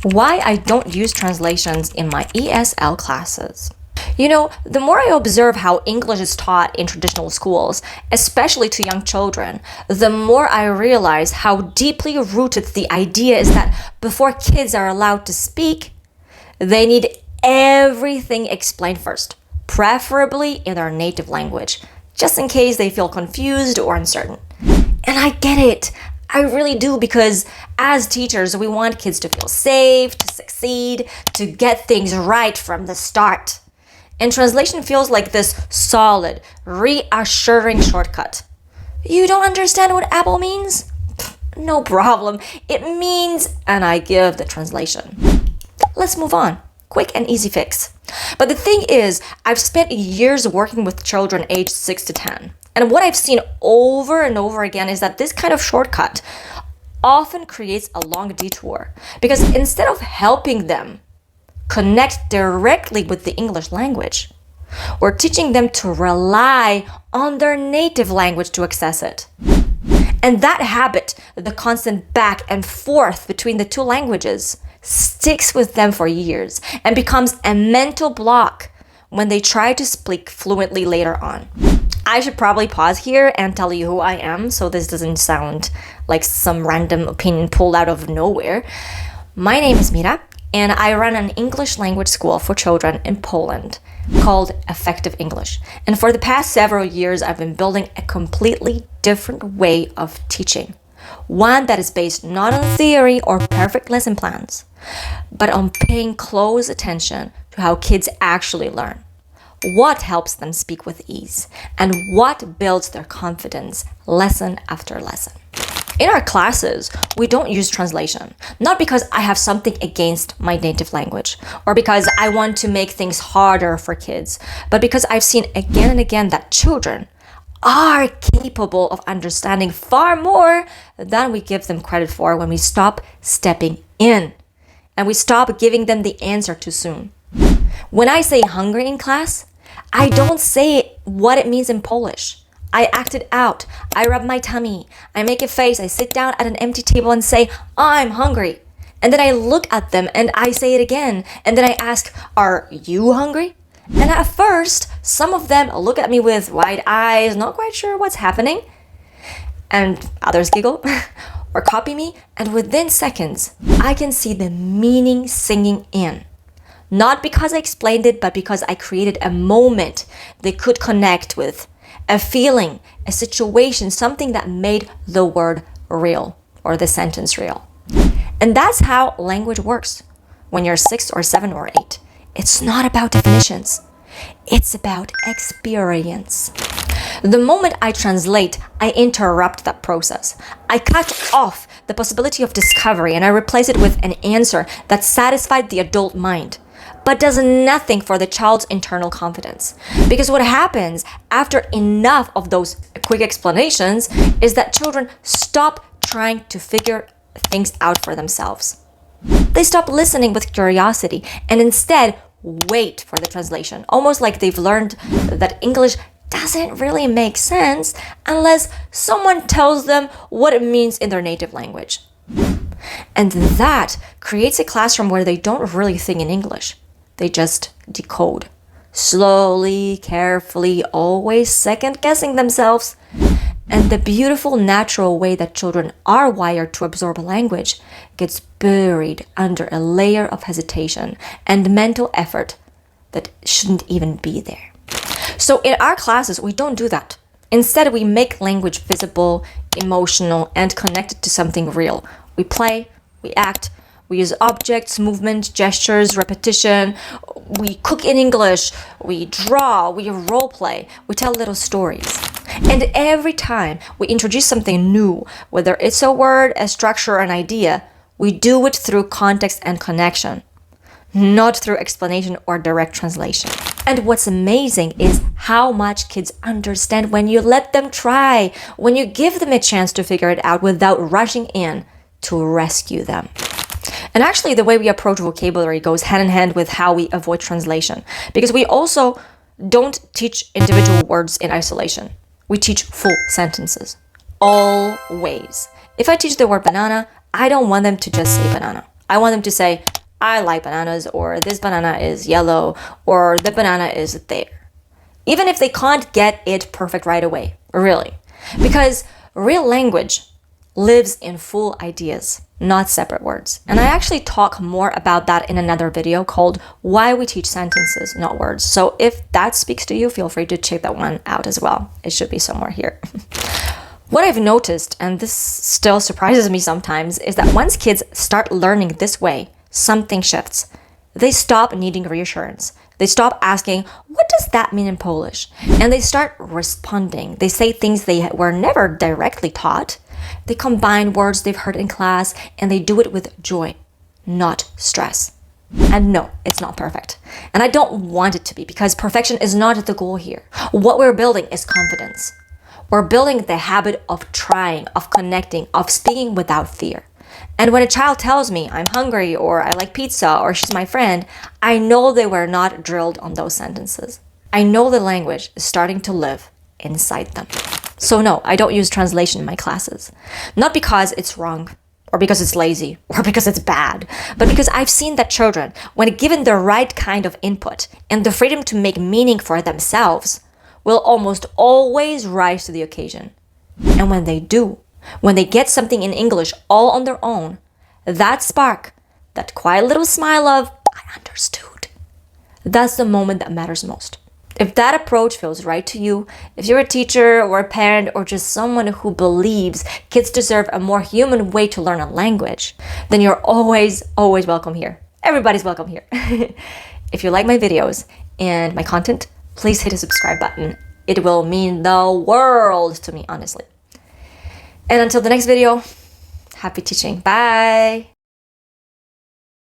Why I don't use translations in my ESL classes. You know, the more I observe how English is taught in traditional schools, especially to young children, the more I realize how deeply rooted the idea is that before kids are allowed to speak, they need everything explained first, preferably in their native language, just in case they feel confused or uncertain. And I get it. I really do, because as teachers, we want kids to feel safe, to succeed, to get things right from the start. And translation feels like this solid, reassuring shortcut. You don't understand what apple means? No problem. It means, and I give the translation. Let's move on. Quick and easy fix. But the thing is, I've spent years working with children aged 6 to 10. And what I've seen over and over again is that this kind of shortcut often creates a long detour. Because instead of helping them connect directly with the English language, we're teaching them to rely on their native language to access it. And that habit, the constant back and forth between the two languages, sticks with them for years and becomes a mental block when they try to speak fluently later on. I should probably pause here and tell you who I am so this doesn't sound like some random opinion pulled out of nowhere. My name is Mira, and I run an English language school for children in Poland called Effective English. And for the past several years, I've been building a completely different way of teaching. One that is based not on theory or perfect lesson plans, but on paying close attention to how kids actually learn, what helps them speak with ease, and what builds their confidence lesson after lesson. In our classes, we don't use translation, not because I have something against my native language or because I want to make things harder for kids, but because I've seen again and again that children are capable of understanding far more than we give them credit for when we stop stepping in and we stop giving them the answer too soon. When I say hungry in class, I don't say what it means in Polish. I act it out. I rub my tummy. I make a face. I sit down at an empty table and say, I'm hungry. And then I look at them and I say it again. And then I ask, are you hungry? And at first, some of them look at me with wide eyes, not quite sure what's happening. And others giggle or copy me. And within seconds, I can see the meaning sinking in. Not because I explained it, but because I created a moment they could connect with. A feeling, a situation, something that made the word real or the sentence real. And that's how language works when you're 6 or 7 or 8. It's not about definitions. It's about experience. The moment I translate, I interrupt that process. I cut off the possibility of discovery and I replace it with an answer that satisfied the adult mind, but does nothing for the child's internal confidence. Because what happens after enough of those quick explanations is that children stop trying to figure things out for themselves. They stop listening with curiosity and instead wait for the translation, almost like they've learned that English doesn't really make sense unless someone tells them what it means in their native language. And that creates a classroom where they don't really think in English. They just decode. Slowly, carefully, always second-guessing themselves. And the beautiful natural way that children are wired to absorb a language gets buried under a layer of hesitation and mental effort that shouldn't even be there. So in our classes, we don't do that. Instead, we make language visible, emotional, and connected to something real. We play, we act, we use objects, movement, gestures, repetition. We cook in English, we draw, we role play, we tell little stories. And every time we introduce something new, whether it's a word, a structure, or an idea, we do it through context and connection, not through explanation or direct translation. And what's amazing is how much kids understand when you let them try, when you give them a chance to figure it out without rushing in to rescue them. And actually, the way we approach vocabulary goes hand in hand with how we avoid translation, because we also don't teach individual words in isolation. We teach full sentences. Always. If I teach the word banana, I don't want them to just say banana. I want them to say I like bananas, or this banana is yellow, or the banana is there. Even if they can't get it perfect right away, really. Because real language lives in full ideas, not separate words. And I actually talk more about that in another video called Why We Teach Sentences, Not Words. So if that speaks to you, feel free to check that one out as well. It should be somewhere here. What I've noticed, and this still surprises me sometimes, is that once kids start learning this way, something shifts. They stop needing reassurance. They stop asking, what does that mean in Polish? And they start responding. They say things they were never directly taught. They combine words they've heard in class, and they do it with joy, not stress. And no, it's not perfect. And I don't want it to be, because perfection is not the goal here. What we're building is confidence. We're building the habit of trying, of connecting, of speaking without fear. And when a child tells me I'm hungry, or I like pizza, or she's my friend, I know they were not drilled on those sentences. I know the language is starting to live inside them. So no, I don't use translation in my classes. Not because it's wrong, or because it's lazy, or because it's bad, but because I've seen that children, when given the right kind of input and the freedom to make meaning for themselves, will almost always rise to the occasion. And when they do, when they get something in English all on their own, that spark, that quiet little smile of, I understood, that's the moment that matters most. If that approach feels right to you, if you're a teacher or a parent or just someone who believes kids deserve a more human way to learn a language, then you're always welcome here. Everybody's welcome here. If you like my videos and my content, please hit the subscribe button. It will mean the world to me, honestly. And until the next video, happy teaching. Bye.